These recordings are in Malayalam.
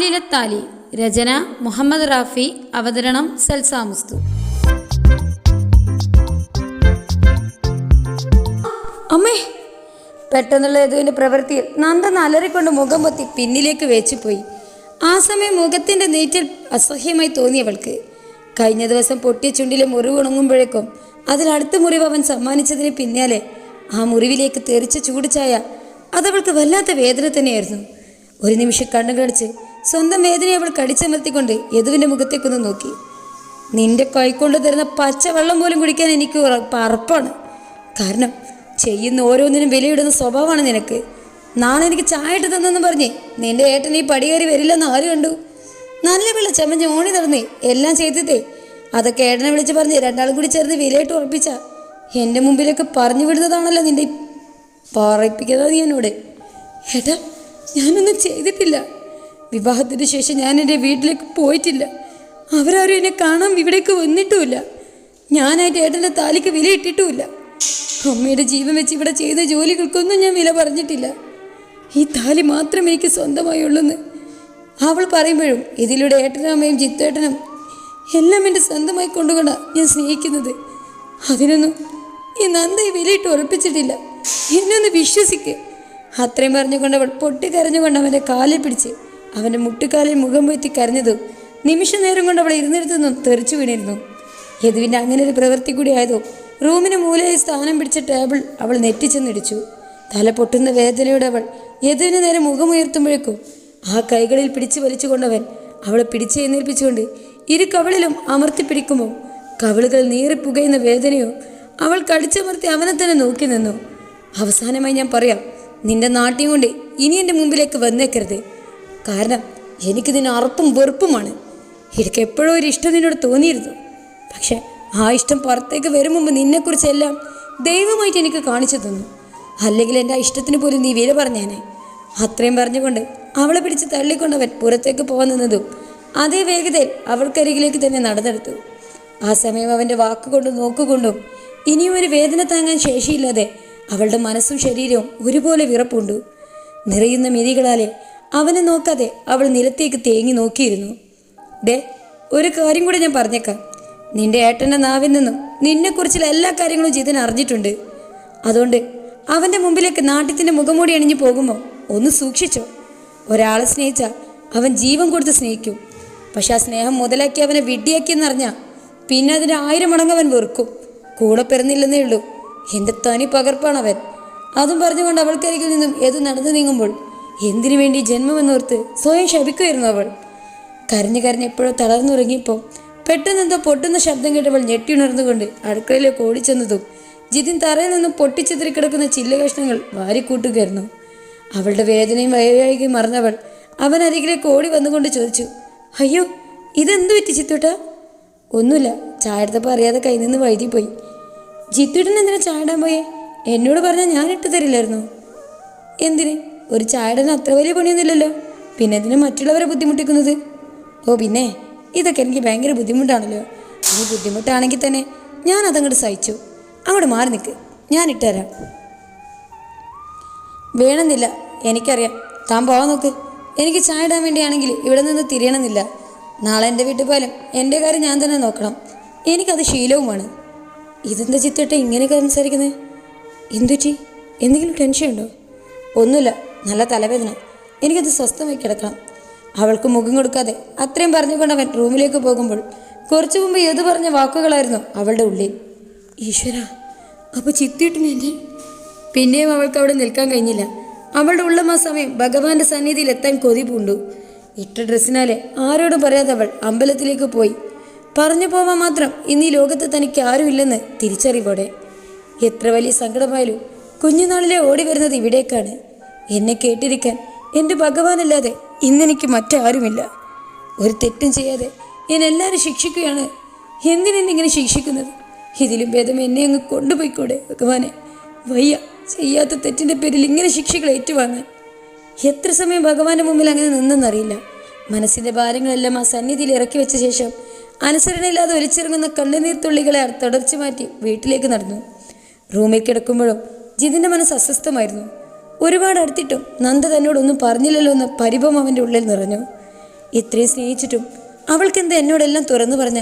ആലിലത്താലി. രചന മുഹമ്മദ് റാഫി. അവതരണം സൽസാ മുസ്തു. അമ്മേ! പെട്ടെന്നുള്ള യദുവിൻ്റെ പ്രവൃത്തിയിൽ നന്ദ അലറിക്കൊണ്ട് മുഖം പൊത്തി പിന്നിലേക്ക് വേച്ചുപോയി. ആ സമയം മുഖത്തിൻ്റെ നീറ്റൽ അസഹ്യമായി തോന്നിയവൾക്ക്. കഴിഞ്ഞ ദിവസം പൊട്ടിയ ചുണ്ടിലെ മുറിവ് ഉണങ്ങുമ്പോഴേക്കും അതിലടുത്ത മുറിവ് അവൻ സമ്മാനിച്ചതിന് പിന്നാലെ ആ മുറിവിലേക്ക് തെറിച്ച ചൂട് ചായ അതവൾക്ക് വല്ലാത്ത വേദന തന്നെയായിരുന്നു. ഒരു നിമിഷം കണ്ണുകടിച്ച് സ്വന്തം വേദനയെ അവൾ കടിച്ചമർത്തിക്കൊണ്ട് യദുവിൻ്റെ മുഖത്തേക്കൊന്ന് നോക്കി. നിന്റെ കൈക്കൊണ്ട് തരുന്ന പച്ചവെള്ളം പോലും കുടിക്കാൻ എനിക്ക് പറപ്പാണ്. കാരണം ചെയ്യുന്ന ഓരോന്നിനും വിലയിടുന്ന സ്വഭാവമാണ് നിനക്ക്. നാളെ എനിക്ക് ചായ ഇട്ട് തന്നെന്ന് പറഞ്ഞേ നിന്റെ ഏട്ടൻ ഈ പടിയേറി വരില്ലെന്ന് ആര് കണ്ടു? നല്ല വെള്ള ചമഞ്ഞ് ഓണി നടന്നേ എല്ലാം ചെയ്തതേ. അതൊക്കെ ഏട്ടനെ വിളിച്ച് പറഞ്ഞ് രണ്ടാളും കൂടി ചേർന്ന് വിലയിട്ട് ഉറപ്പിച്ച എൻ്റെ മുമ്പിലേക്ക് പറഞ്ഞു വിടുന്നതാണല്ലോ നിന്റെ പറയിപ്പിക്കുന്നത് നീ എന്നോട്. ഏട്ടാ, ഞാനൊന്നും ചെയ്തിട്ടില്ല. വിവാഹത്തിന് ശേഷം ഞാൻ എൻ്റെ വീട്ടിലേക്ക് പോയിട്ടില്ല. അവരാരും എന്നെ കാണാൻ ഇവിടേക്ക് വന്നിട്ടുമില്ല. ഞാനായിട്ട് ഏട്ടൻ്റെ താലിക്ക് വില ഇട്ടിട്ടുമില്ല. അമ്മയുടെ ജീവൻ വെച്ച് ഇവിടെ ചെയ്ത ജോലികൾക്കൊന്നും ഞാൻ വില പറഞ്ഞിട്ടില്ല. ഈ താലി മാത്രം എനിക്ക് സ്വന്തമായുള്ളൂന്ന് അവൾ പറയുമ്പോഴും ഇതിലൂടെ ഏട്ടനും അമ്മയും ജിത്തേട്ടനും എല്ലാം എൻ്റെ സ്വന്തമായി കൊണ്ടുകൊണ്ടാണ് ഞാൻ സ്നേഹിക്കുന്നത്. അതിനൊന്നും ഈ നന്ദ ഈ വിലയിട്ട് ഉറപ്പിച്ചിട്ടില്ല. എന്നെ ഒന്ന് വിശ്വസിക്ക്. അത്രയും പറഞ്ഞുകൊണ്ട് അവൾ പൊട്ടിക്കരഞ്ഞുകൊണ്ട് അവൻ്റെ കാലിൽ പിടിച്ച് അവൻ്റെ മുട്ടുകാലിൽ മുഖം പൊത്തി കരഞ്ഞതും നിമിഷ നേരം കൊണ്ട് അവൾ ഇരുന്നിടത്തുനിന്നും തെറിച്ചു വീണിരുന്നു. യദുവിൻ്റെ അങ്ങനെ ഒരു പ്രവൃത്തി കൂടി ആയതോ റൂമിന് മൂലയിൽ സ്ഥാനം പിടിച്ച ടേബിൾ അവൾ നെറ്റിച്ചെന്നിടിച്ചു. തല പൊട്ടുന്ന വേദനയോടെ അവൾ യദുവിന് നേരെ മുഖമുയർത്തുമ്പോഴേക്കും ആ കൈകളിൽ പിടിച്ചു വലിച്ചുകൊണ്ടവൻ അവളെ പിടിച്ച് എഴുന്നേൽപ്പിച്ചുകൊണ്ട് ഇരു കവളിലും അമർത്തി പിടിക്കുമ്പോൾ കവളുകൾ നീറിപ്പുകയുന്ന വേദനയോ അവൾ കടിച്ചമർത്തി അവനെ തന്നെ നോക്കി നിന്നു. അവസാനമായി ഞാൻ പറയാം, നിന്റെ നാട്യം കൊണ്ട് ഇനി എൻ്റെ മുമ്പിലേക്ക് വന്നേക്കരുത്. കാരണം എനിക്ക് നിന്നെ അറപ്പും വെറുപ്പുമാണ്. എനിക്ക് എപ്പോഴും ഒരു ഇഷ്ടം നിന്നോട് തോന്നിയിരുന്നു. പക്ഷെ ആ ഇഷ്ടം പുറത്തേക്ക് വരും മുമ്പ് നിന്നെക്കുറിച്ചെല്ലാം ദൈവമായിട്ട് എനിക്ക് കാണിച്ചു തന്നു. അല്ലെങ്കിൽ എൻ്റെ ആ ഇഷ്ടത്തിന് പോലും നീ വില പറഞ്ഞേനെ. അത്രയും പറഞ്ഞുകൊണ്ട് അവളെ പിടിച്ച് തള്ളിക്കൊണ്ടവൻ പുറത്തേക്ക് പോകാൻ നിന്നതും അതേ വേഗതയിൽ അവൾക്കരികിലേക്ക് തന്നെ നടന്നെടുത്തു. ആ സമയം അവൻ്റെ വാക്കുകൊണ്ടും നോക്കുകൊണ്ടും ഇനിയും ഒരു വേദന താങ്ങാൻ ശേഷിയില്ലാതെ അവളുടെ മനസ്സും ശരീരവും ഒരുപോലെ വിറപ്പുണ്ടു. നിറയുന്ന മിഴികളാലെ അവനെ നോക്കാതെ അവൾ നിലത്തേക്ക് തേങ്ങി നോക്കിയിരുന്നു. ഡേ, ഒരു കാര്യം കൂടി ഞാൻ പറഞ്ഞേക്കാം. നിന്റെ ഏട്ടൻ്റെ നാവിൽ നിന്നും നിന്നെക്കുറിച്ചുള്ള എല്ലാ കാര്യങ്ങളും ജിതൻ അറിഞ്ഞിട്ടുണ്ട്. അതുകൊണ്ട് അവൻ്റെ മുമ്പിലേക്ക് നാട്യത്തിൻ്റെ മുഖംമൂടി അണിഞ്ഞു പോകുമ്പോൾ ഒന്ന് സൂക്ഷിച്ചോ. ഒരാളെ സ്നേഹിച്ചാൽ അവൻ ജീവൻ കൊടുത്ത് സ്നേഹിക്കും. പക്ഷെ ആ സ്നേഹം മുതലാക്കി അവനെ വിഡ്ഢിയാക്കിയെന്നറിഞ്ഞാൽ പിന്നെ അതിന് 1000 മടങ്ങ് അവൻ വെറുക്കും. കൂടെ പിറന്നില്ലെന്നേ ഉള്ളൂ. എൻ്റെ തനി പകർപ്പാണവൻ. അതും പറഞ്ഞുകൊണ്ട് അവൾക്കരികിൽ നിന്നും ഏത് നടന്നു നീങ്ങുമ്പോൾ എന്തിനു വേണ്ടി ജന്മമെന്നോർത്ത് സ്വയം ശപിക്കുമായിരുന്നു അവൾ. കരഞ്ഞു കരഞ്ഞ് എപ്പോഴോ തളർന്നുറങ്ങിയപ്പോൾ പെട്ടെന്നെന്തോ പൊട്ടുന്ന ശബ്ദം കേട്ടവൾ ഞെട്ടിയുണർന്നുകൊണ്ട് അടുക്കളയിലേക്ക് ഓടിച്ചെന്നതും ജിതിൻ തറയിൽ നിന്നും പൊട്ടിച്ചിതറി കിടക്കുന്ന ചില്ല കഷ്ണങ്ങൾ വാരിക്കൂട്ടുകയായിരുന്നു. അവളുടെ വേദനയും വൈകാരികയും മറന്നവൾ അവൻ അരികിലേക്ക് ഓടി വന്നുകൊണ്ട് ചോദിച്ചു, അയ്യോ, ഇതെന്തു പറ്റി ചിത്തൂട്ടാ? ഒന്നുമില്ല, ചായ എടുത്തപ്പോൾ അറിയാതെ കയ്യിൽ നിന്ന് വഴുതിപ്പോയി. ജിത്തുട്ടൻ എന്തിനാ ചായ ഇടാൻ പോയേ? എന്നോട് പറഞ്ഞാൽ ഞാൻ ഇട്ട് തരില്ലായിരുന്നു. എന്തിന്? ഒരു ചായ ഇടാൻ അത്ര വലിയ പണിയൊന്നുമില്ലല്ലോ. പിന്നെ എന്തിനാ മറ്റുള്ളവരെ ബുദ്ധിമുട്ടിക്കുന്നത്? ഓ പിന്നെ, ഇതൊക്കെ എനിക്ക് ഭയങ്കര ബുദ്ധിമുട്ടാണല്ലോ. ഈ ബുദ്ധിമുട്ടാണെങ്കിൽ തന്നെ ഞാൻ അതങ്ങോട്ട് സഹിച്ചു. അങ്ങോട്ട് മാറി നിൽക്ക്, ഞാൻ ഇട്ടുതരാം. വേണമെന്നില്ല, എനിക്കറിയാം. താൻ പോകാൻ നോക്ക്. എനിക്ക് ചായ ഇടാൻ വേണ്ടിയാണെങ്കിൽ ഇവിടെ നിന്ന് തിരിയണമെന്നില്ല. നാളെ എൻ്റെ വീട്ടിൽ പോയാലും എൻ്റെ കാര്യം ഞാൻ തന്നെ നോക്കണം. എനിക്കത് ശീലവുമാണ്. ഇതെന്താ ചിത്തേട്ട ഇങ്ങനെയൊക്കെ സംസാരിക്കുന്നത്? എന്തുറ്റി? എന്തെങ്കിലും ടെൻഷൻ ഉണ്ടോ? ഒന്നുമില്ല, നല്ല തലവേദന. എനിക്കത് സ്വസ്ഥമായി കിടക്കണം. അവൾക്ക് മുഖം കൊടുക്കാതെ അത്രയും പറഞ്ഞുകൊണ്ട് അവൻ റൂമിലേക്ക് പോകുമ്പോൾ കുറച്ചു മുമ്പ് ഏത് പറഞ്ഞ വാക്കുകളായിരുന്നു അവളുടെ ഉള്ളിൽ. ഈശ്വര, അപ്പോൾ ചിത്തിയിട്ടിന് എന്നെ. പിന്നെയും അവൾക്ക് അവിടെ നിൽക്കാൻ കഴിഞ്ഞില്ല. അവളുടെ ഉള്ളം ആ സമയം ഭഗവാന്റെ സന്നിധിയിൽ എത്താൻ കൊതി പൂണ്ടു. ഇട്ട ഡ്രസ്സിനാലെ ആരോടും പറയാതെ അവൾ അമ്പലത്തിലേക്ക് പോയി. പറഞ്ഞു പോവാൻ മാത്രം ഇന്നീ ലോകത്ത് തനിക്ക് ആരുമില്ലെന്ന് തിരിച്ചറിവോടെ. എത്ര വലിയ സങ്കടമായാലും കുഞ്ഞുനാളിലെ ഓടി വരുന്നത് ഇവിടേക്കാണ്. എന്നെ കേട്ടിരിക്കാൻ എൻ്റെ ഭഗവാനല്ലാതെ ഇന്നെനിക്ക് മറ്റാരുമില്ല. ഒരു തെറ്റും ചെയ്യാതെ എന്നെല്ലാവരും ശിക്ഷിക്കുകയാണ്. എന്തിനെന്നിങ്ങനെ ശിക്ഷിക്കുന്നത്? ഇതിലും ഭേദം എന്നെ അങ്ങ് കൊണ്ടുപോയിക്കൂടെ ഭഗവാനെ? വയ്യ, ചെയ്യാത്ത തെറ്റിൻ്റെ പേരിൽ ഇങ്ങനെ ശിക്ഷകൾ ഏറ്റുവാങ്ങാൻ. എത്ര സമയം ഭഗവാന്റെ മുമ്പിൽ അങ്ങനെ നിന്നെന്നറിയില്ല. മനസ്സിൻ്റെ ഭാരങ്ങളെല്ലാം ആ സന്നിധിയിൽ ഇറക്കി വെച്ച ശേഷം അനുസരണയില്ലാതെ ഒലിച്ചിറങ്ങുന്ന കണ്ണുനീർത്തുള്ളികളെ തുടർച്ച മാറ്റി വീട്ടിലേക്ക് നടന്നു. റൂമിൽ കിടക്കുമ്പോഴും ജിതിൻ്റെ മനസ്സ് അസ്വസ്ഥമായിരുന്നു. ഒരുപാട് അടുത്തിട്ടും നന്ദ തന്നോടൊന്നും പറഞ്ഞില്ലല്ലോ എന്ന പരിഭവം അവൻ്റെ ഉള്ളിൽ നിറഞ്ഞു. ഇത്രയും സ്നേഹിച്ചിട്ടും അവൾക്കെന്താ എന്നോടെല്ലാം തുറന്നു പറഞ്ഞ?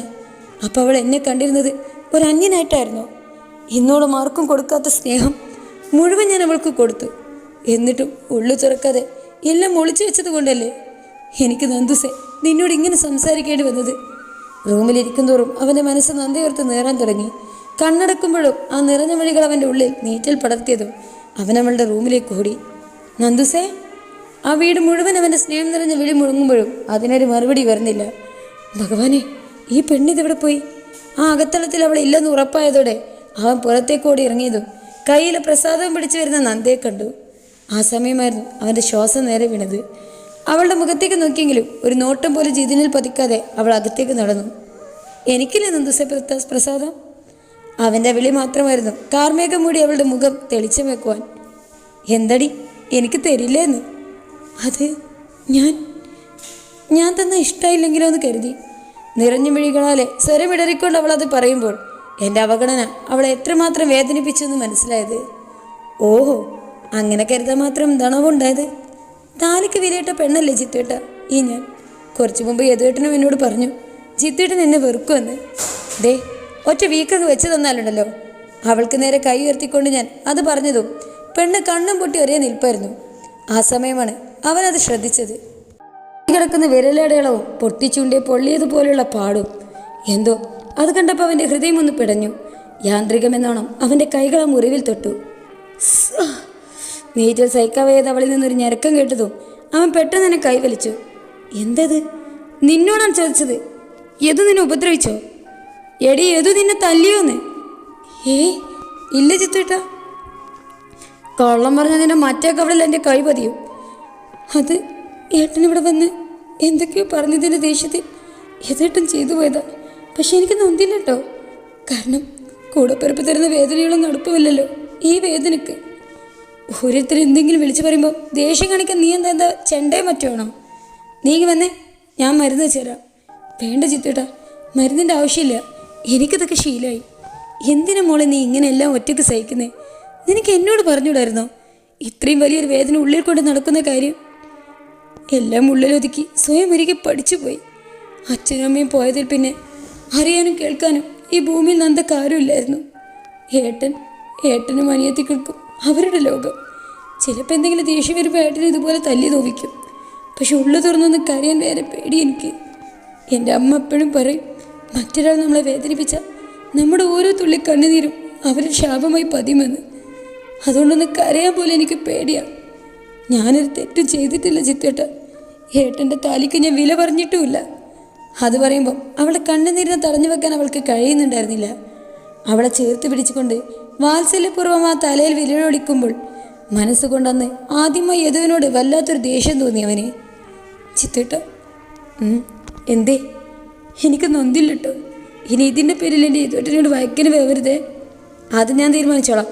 അപ്പം അവൾ എന്നെ കണ്ടിരുന്നത് ഒരു അന്യനായിട്ടായിരുന്നോ? ഇന്നോളം ആർക്കും കൊടുക്കാത്ത സ്നേഹം മുഴുവൻ ഞാൻ അവൾക്ക് കൊടുത്തു. എന്നിട്ടും ഉള്ളു തുറക്കാതെ എല്ലാം ഒളിച്ചു വെച്ചത് കൊണ്ടല്ലേ എനിക്ക് നന്ദുസേ നിന്നോട് ഇങ്ങനെ സംസാരിക്കേണ്ടി വന്നത്. റൂമിലിരിക്കും തോറും അവൻ്റെ മനസ്സ് നന്ദിയോർത്ത് നേറാൻ തുടങ്ങി. കണ്ണടക്കുമ്പോഴും ആ നിറഞ്ഞ വഴികൾ അവൻ്റെ ഉള്ളിൽ നീറ്റൽ പടർത്തിയതും അവൻ അവളുടെ റൂമിലേക്ക് ഓടി. നന്ദുസേ! ആ വീട് മുഴുവൻ അവൻ്റെ സ്നേഹം നിറഞ്ഞ വിളി മുഴങ്ങുമ്പോഴും അതിനൊരു മറുപടി വരുന്നില്ല. ഭഗവാനെ, ഈ പെണ്ണിതെവിടെ പോയി? ആ അകത്തളത്തിൽ അവൾ ഇല്ലെന്ന് ഉറപ്പായതോടെ അവൻ പുറത്തേക്കോടി ഇറങ്ങിയതും കയ്യിലെ പ്രസാദം പിടിച്ചു വരുന്ന നന്ദയെ കണ്ടു. ആ സമയമായിരുന്നു അവൻ്റെ ശ്വാസം നേരെ വീണത്. അവളുടെ മുഖത്തേക്ക് നോക്കിയെങ്കിലും ഒരു നോട്ടം പോലും ജിതിനിൽ പതിക്കാതെ അവൾ അകത്തേക്ക് നടന്നു. എനിക്കില്ലേ നന്ദുസേ പ്രസാദം? അവൻ്റെ വിളി മാത്രമായിരുന്നു കാർമേഘം മൂടി അവളുടെ മുഖം തെളിച്ചം വെക്കുവാൻ. എന്തടി, എനിക്ക് തരില്ലേന്ന്? അത് ഞാൻ തന്ന ഇഷ്ടമായില്ലെങ്കിലോ എന്ന് കരുതി. നിറഞ്ഞു മിഴികളാലെ സ്വരമിടറിക്കൊണ്ട് അവൾ അത് പറയുമ്പോൾ എൻ്റെ അവഗണന അവളെ എത്രമാത്രം വേദനിപ്പിച്ചു എന്ന് മനസ്സിലായത്. ഓഹോ, അങ്ങനെ കരുതാൻ മാത്രം ധണവുണ്ടായത്? താലിക്ക് വിലയിട്ട പെണ്ണല്ലേ ജിത്തേട്ട ഈ ഞാൻ. കുറച്ചു മുമ്പ് യദുവേട്ടനും എന്നോട് പറഞ്ഞു ജിത്തേട്ടൻ എന്നെ വെറുക്കുമെന്ന്. ദേ, ഒറ്റ വീക്കങ്ങ് വെച്ച് തന്നാലുണ്ടല്ലോ. അവൾക്ക് നേരെ കൈ ഉയർത്തിക്കൊണ്ട് ഞാൻ അത് പറഞ്ഞതും പെണ്ണ് കണ്ണും പൊട്ടി ഒരേ നിൽപ്പായിരുന്നു. ആ സമയമാണ് അവനത് ശ്രദ്ധിച്ചത്. കിടക്കുന്ന വിരലടയാളവും പൊട്ടിച്ചുണ്ടിയെ പൊള്ളിയതുപോലെയുള്ള പാടും. എന്തോ അത് കണ്ടപ്പോൾ അവൻ്റെ ഹൃദയം ഒന്ന് പിടഞ്ഞു. യാന്ത്രികമെന്നോണം അവൻ്റെ കൈകൾ ആ മുറിവിൽ തൊട്ടു. നീറ്റൽ സൈക്കാവേത് അവളിൽ നിന്നൊരു ഞരക്കം കേട്ടതും അവൻ പെട്ടെന്ന് തന്നെ കൈവലിച്ചു. എന്തത്? നിന്നോടാണ് ചോദിച്ചത്. യദു നിന്നെ ഉപദ്രവിച്ചോ? എടി, യദു നിന്നെ തല്ലിയോന്ന്? ഏയ് ഇല്ല ചിത്തേട്ടാ. കള്ളം പറഞ്ഞ നിന്റെ മറ്റേ കവളിൽ എൻ്റെ കൈ പതിയും. അത് ഏട്ടനിവിടെ വന്ന് എന്തൊക്കെയോ പറഞ്ഞതിൻ്റെ ദേഷ്യത്തിൽ യഥേട്ടൻ ചെയ്തു പോയതാ. പക്ഷെ എനിക്ക് നൊന്തില്ല കേട്ടോ. കാരണം കൂടപ്പിറപ്പ് തരുന്ന വേദനയോളം നടപ്പുമില്ലല്ലോ ഈ വേദനക്ക്. ഓരോരുത്തർ എന്തെങ്കിലും വിളിച്ചു പറയുമ്പോൾ ദേഷ്യം കാണിക്കാൻ നീ എന്താ ചെണ്ടേ മറ്റാണോ? നീ വന്നേ, ഞാൻ മരുന്ന് വെച്ചുതരാം. വേണ്ട ചിത്തേട്ടാ, മരുന്നിൻ്റെ ആവശ്യമില്ല. എനിക്കിതൊക്കെ ശീലമായി. എന്തിനാ മോളെ നീ ഇങ്ങനെയെല്ലാം ഒറ്റയ്ക്ക് സഹിക്കുന്നേ? നിനക്ക് എന്നോട് പറഞ്ഞുകൂടായിരുന്നോ ഇത്രയും വലിയൊരു വേദന ഉള്ളിൽ കൊണ്ട് നടക്കുന്ന കാര്യം? എല്ലാം ഉള്ളിലൊതുക്കി സ്വയം ഒരിക്കൽ പഠിച്ചു പോയി. അച്ഛനും അമ്മയും പോയതിൽ പിന്നെ അറിയാനും കേൾക്കാനും ഈ ഭൂമിയിൽ നന്ദക്കാരുമില്ലായിരുന്നു. ഏട്ടനും അനിയത്തികൾക്കും അവരുടെ ലോകം. ചിലപ്പോൾ എന്തെങ്കിലും ദേഷ്യം വരുമ്പോൾ ഏട്ടനും ഇതുപോലെ തല്ലി നോവിക്കും. പക്ഷെ ഉള്ളു തുറന്നൊന്ന് കരയാൻ വേറെ പേടി എനിക്ക്. എൻ്റെ അമ്മ എപ്പോഴും പറയും, മറ്റൊരാൾ നമ്മളെ വേദനിപ്പിച്ചാൽ നമ്മുടെ ഓരോ തുള്ളി കണ്ണുനീരും അവരുടെ ശാപമായി പതിയുമെന്ന്. അതുകൊണ്ടൊന്ന് കരയാൻ പോലെ എനിക്ക് പേടിയാണ്. ഞാനൊരു തെറ്റും ചെയ്തിട്ടില്ല ചിത്തേട്ട. ഏട്ടൻ്റെ താലിക്ക് ഞാൻ വില പറഞ്ഞിട്ടുമില്ല. അത് പറയുമ്പം അവളെ കണ്ണുനീരിനെ തടഞ്ഞു വെക്കാൻ അവൾക്ക് കഴിയുന്നുണ്ടായിരുന്നില്ല. അവളെ ചേർത്ത് പിടിച്ചുകൊണ്ട് വാത്സല്യപൂർവ്വം ആ തലയിൽ വിരലൊടിക്കുമ്പോൾ മനസ്സുകൊണ്ടന്ന് ആദ്യമായി യദുവിനോട് വല്ലാത്തൊരു ദേഷ്യം തോന്നി അവന്. ചിത്തേട്ട, എന്തേ? എനിക്ക് നൊന്തില്ല കേട്ടോ. ഇനി ഇതിൻ്റെ പേരിൽ എൻ്റെ യദുവേട്ടനോട് വയക്കിന് വേവരുതേ. അത് ഞാൻ തീരുമാനിച്ചോളാം.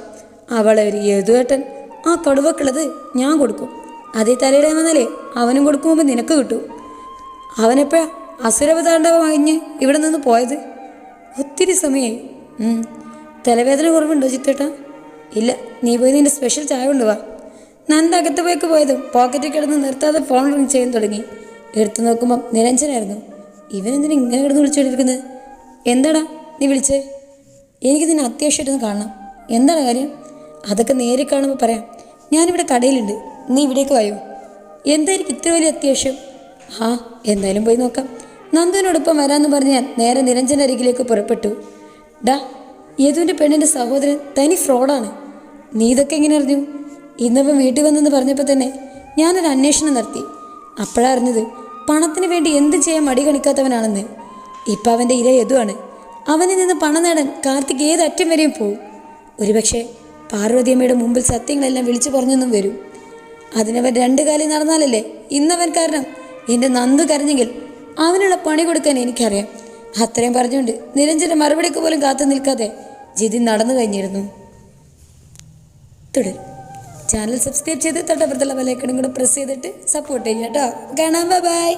അവളെ ഒരു യദുവേട്ടൻ ആ കടുവക്കുള്ളത് ഞാൻ കൊടുക്കും. അതേ തലയുടെ വന്നാലേ അവനും കൊടുക്കുമ്പോൾ നിനക്ക് കിട്ടും. അവനെപ്പോഴാ അസുരവതാണ്ഡവം കഴിഞ്ഞ് ഇവിടെ നിന്ന് പോയത്? ഒത്തിരി സമയമായി. തലവേദന കുറവുണ്ടോ ചിത്തേട്ടാ? ഇല്ല, നീ പോയി നിൻ്റെ സ്പെഷ്യൽ ചായ കൊണ്ടുവാ. നന്ദ അകത്ത് പോയേക്ക് പോയതും പോക്കറ്റിൽ കിടന്ന് നിർത്താതെ ഫോൺ റിങ് ചെയ്യാൻ തുടങ്ങി. എടുത്തു നോക്കുമ്പം നിരഞ്ജനായിരുന്നു. ഇവനെന്തിനാ ഇങ്ങനെ കിടന്ന് വിളിച്ചുകൊണ്ടിരിക്കുന്നത്? എന്താടാ നീ വിളിച്ചേ? എനിക്ക് നിന്നെ അത്യാവശ്യമായിട്ടൊന്ന് കാണണം. എന്താണ് കാര്യം? അതൊക്കെ നേരിൽ കാണുമ്പോൾ പറയാം. ഞാനിവിടെ കടയിലുണ്ട്, നീ ഇവിടേക്ക് വായോ. എന്തായിരിക്കും ഇത്ര വലിയ അത്യാവശ്യം? ആ, എന്തായാലും പോയി നോക്കാം. നന്ദുവിനോടൊപ്പം വരാമെന്ന് പറഞ്ഞ് ഞാൻ നേരെ നിരഞ്ജൻ്റെ അരികിലേക്ക് പുറപ്പെട്ടു. ഡാ, യദുവിൻ്റെ പെണ്ണിൻ്റെ സഹോദരൻ തനി ഫ്രോഡാണ്. നീ ഇതൊക്കെ എങ്ങനെ അറിഞ്ഞു? ഇന്നപ്പം വീട്ടിൽ വന്നെന്ന് പറഞ്ഞപ്പോൾ തന്നെ ഞാനൊരു അന്വേഷണം നടത്തി. അപ്പോഴാണ് അറിഞ്ഞത് പണത്തിന് വേണ്ടി എന്ത് ചെയ്യാൻ മടി കാണിക്കാത്തവനാണെന്ന്. ഇപ്പം അവൻ്റെ ഇര യദുവാണ്. അവനിൽ നിന്ന് പണം നേടാൻ കാർത്തിക് ഏതറ്റം വരെയും പോവും. ഒരുപക്ഷെ പാർവതിയമ്മയുടെ മുമ്പിൽ സത്യങ്ങളെല്ലാം വിളിച്ചു പറഞ്ഞൊന്നും വരും. അതിനവൻ 2 കാലിൽ നടന്നാലല്ലേ ഇന്നവൻ കാരണം എൻ്റെ നന്ദു കരഞ്ഞെങ്കിൽ അവനുള്ള പണി കൊടുക്കാൻ എനിക്കറിയാം. അത്രയും പറഞ്ഞുകൊണ്ട് നിരഞ്ജൻ്റെ മറുപടിക്ക് പോലും കാത്തു നിൽക്കാതെ ജിതിൻ നടന്നു കഴിഞ്ഞിരുന്നു. തുടരും. ചാനൽ സബ്സ്ക്രൈബ് ചെയ്ത് തൊട്ടപ്പുറത്തുള്ള ബെല്ലൈക്കണും കൂടെ പ്രസ് ചെയ്തിട്ട് സപ്പോർട്ട് ചെയ്യാം കേട്ടോ. കാണാം. ബൈ.